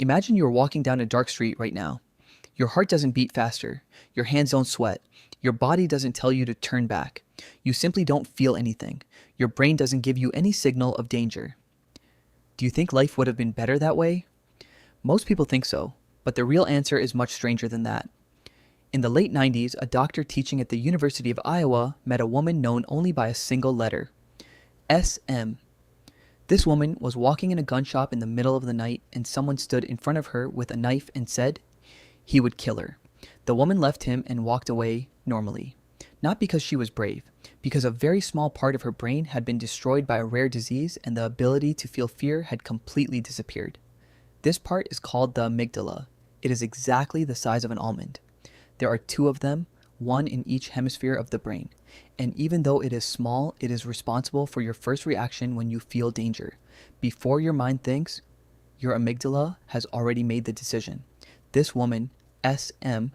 Imagine you're walking down a dark street right now. Your heart doesn't beat faster. Your hands don't sweat. Your body doesn't tell you to turn back. You simply don't feel anything. Your brain doesn't give you any signal of danger. Do you think life would have been better that way? Most people think so, but the real answer is much stranger than that. In the late 90s, a doctor teaching at the University of Iowa met a woman known only by a single letter, SM. This woman was walking in a gun shop in the middle of the night, and someone stood in front of her with a knife and said he would kill her. The woman left him and walked away normally. Not because she was brave, because a very small part of her brain had been destroyed by a rare disease and the ability to feel fear had completely disappeared. This part is called the amygdala. It is exactly the size of an almond. There are two of them, one in each hemisphere of the brain. And even though it is small, it is responsible for your first reaction when you feel danger. Before your mind thinks, your amygdala has already made the decision. This woman, SM,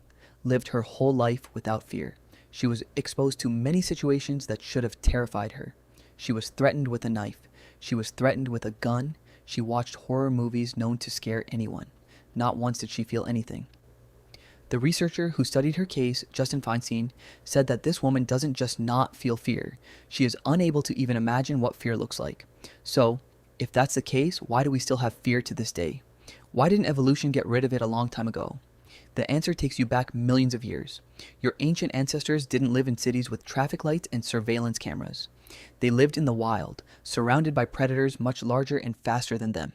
lived her whole life without fear. She was exposed to many situations that should have terrified her. She was threatened with a knife. She was threatened with a gun. She watched horror movies known to scare anyone. Not once did she feel anything. The researcher who studied her case, Justin Feinstein, said that this woman doesn't just not feel fear. She is unable to even imagine what fear looks like. So, if that's the case, why do we still have fear to this day? Why didn't evolution get rid of it a long time ago? The answer takes you back millions of years. Your ancient ancestors didn't live in cities with traffic lights and surveillance cameras. They lived in the wild, surrounded by predators much larger and faster than them.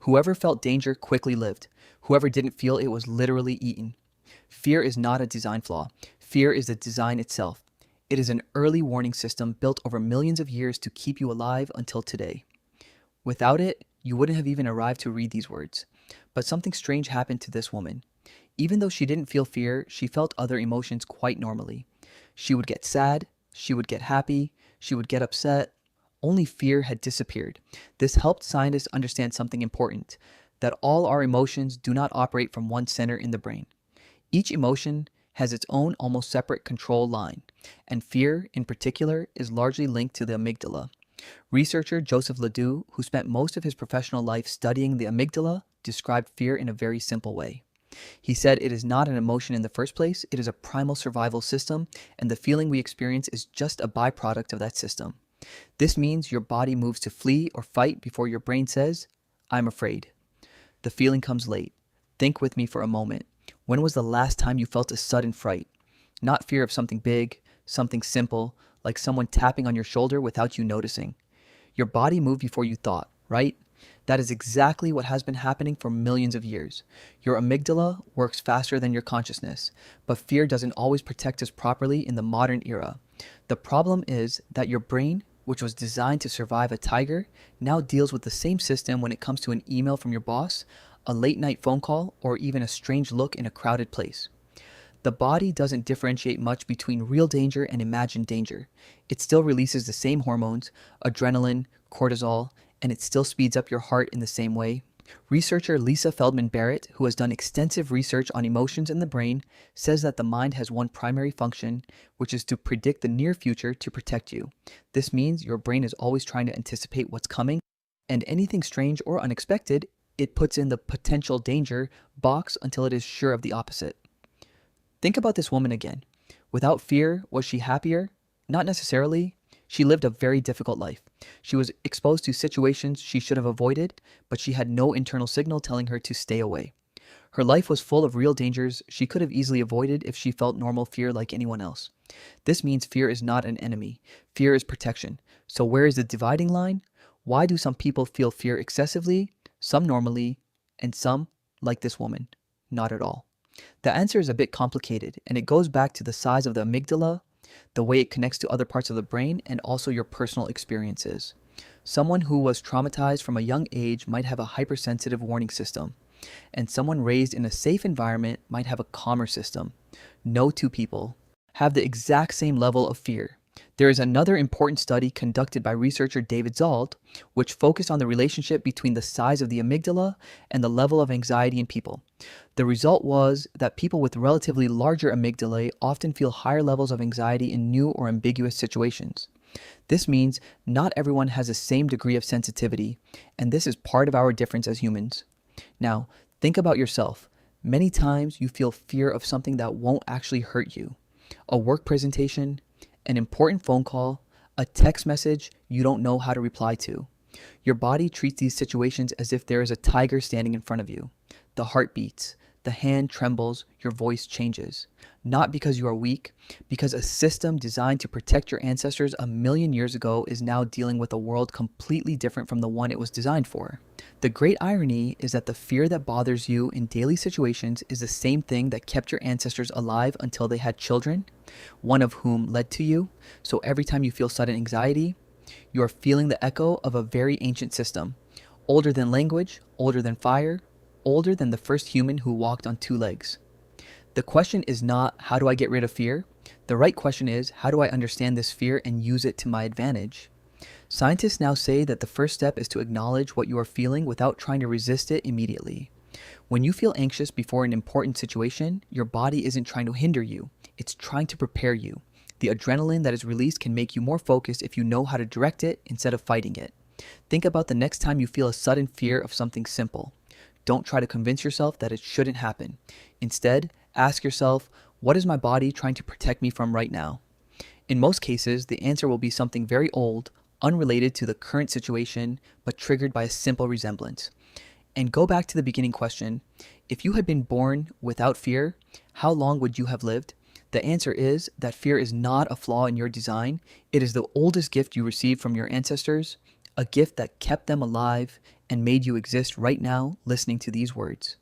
Whoever felt danger quickly lived. Whoever didn't feel it was literally eaten. Fear is not a design flaw. Fear is the design itself. It is an early warning system built over millions of years to keep you alive until today. Without it, you wouldn't have even arrived to read these words. But something strange happened to this woman. Even though she didn't feel fear, she felt other emotions quite normally. She would get sad, she would get happy, she would get upset. Only fear had disappeared. This helped scientists understand something important, that all our emotions do not operate from one center in the brain. Each emotion has its own almost separate control line, and fear, in particular, is largely linked to the amygdala. Researcher Joseph Ledoux, who spent most of his professional life studying the amygdala, described fear in a very simple way. He said it is not an emotion in the first place, it is a primal survival system, and the feeling we experience is just a byproduct of that system. This means your body moves to flee or fight before your brain says, I'm afraid. The feeling comes late. Think with me for a moment. When was the last time you felt a sudden fright? Not fear of something big, something simple, like someone tapping on your shoulder without you noticing. Your body moved before you thought, right? That is exactly what has been happening for millions of years. Your amygdala works faster than your consciousness, but fear doesn't always protect us properly in the modern era. The problem is that your brain, which was designed to survive a tiger, now deals with the same system when it comes to an email from your boss, a late night phone call, or even a strange look in a crowded place. The body doesn't differentiate much between real danger and imagined danger. It still releases the same hormones, adrenaline, cortisol, and it still speeds up your heart in the same way. Researcher Lisa Feldman Barrett, who has done extensive research on emotions in the brain, says that the mind has one primary function, which is to predict the near future to protect you. This means your brain is always trying to anticipate what's coming, and anything strange or unexpected, it puts in the potential danger box until it is sure of the opposite. Think about this woman again. Without fear, was she happier? Not necessarily. She lived a very difficult life. She was exposed to situations she should have avoided, but she had no internal signal telling her to stay away. Her life was full of real dangers she could have easily avoided if she felt normal fear like anyone else. This means fear is not an enemy. Fear is protection. So where is the dividing line? Why do some people feel fear excessively, some normally, and some, like this woman, not at all? The answer is a bit complicated, and it goes back to the size of the amygdala, the way it connects to other parts of the brain, and also your personal experiences. Someone who was traumatized from a young age might have a hypersensitive warning system, and someone raised in a safe environment might have a calmer system. No two people have the exact same level of fear. There is another important study conducted by researcher David Zald, which focused on the relationship between the size of the amygdala and the level of anxiety in people. The result was that people with relatively larger amygdalae often feel higher levels of anxiety in new or ambiguous situations. This means not everyone has the same degree of sensitivity, and this is part of our difference as humans. Now, Think about yourself. Many times you feel fear of something that won't actually hurt you. A work presentation, an important phone call, a text message you don't know how to reply to. Your body treats these situations as if there is a tiger standing in front of you. The heart beats, the hand trembles, your voice changes. Not because you are weak, because a system designed to protect your ancestors a million years ago is now dealing with a world completely different from the one it was designed for. The great irony is that the fear that bothers you in daily situations is the same thing that kept your ancestors alive until they had children, one of whom led to you. So every time you feel sudden anxiety, you are feeling the echo of a very ancient system, older than language, older than fire, older than the first human who walked on two legs. The question is not, how do I get rid of fear? The right question is, how do I understand this fear and use it to my advantage? Scientists now say that the first step is to acknowledge what you are feeling without trying to resist it immediately. When you feel anxious before an important situation, your body isn't trying to hinder you, it's trying to prepare you. The adrenaline that is released can make you more focused if you know how to direct it instead of fighting it. Think about the next time you feel a sudden fear of something simple. Don't try to convince yourself that it shouldn't happen. Instead, ask yourself, what is my body trying to protect me from right now? In most cases, the answer will be something very old, unrelated to the current situation, but triggered by a simple resemblance. And go back to the beginning question, if you had been born without fear, how long would you have lived? The answer is that fear is not a flaw in your design. It is the oldest gift you received from your ancestors, a gift that kept them alive and made you exist right now listening to these words.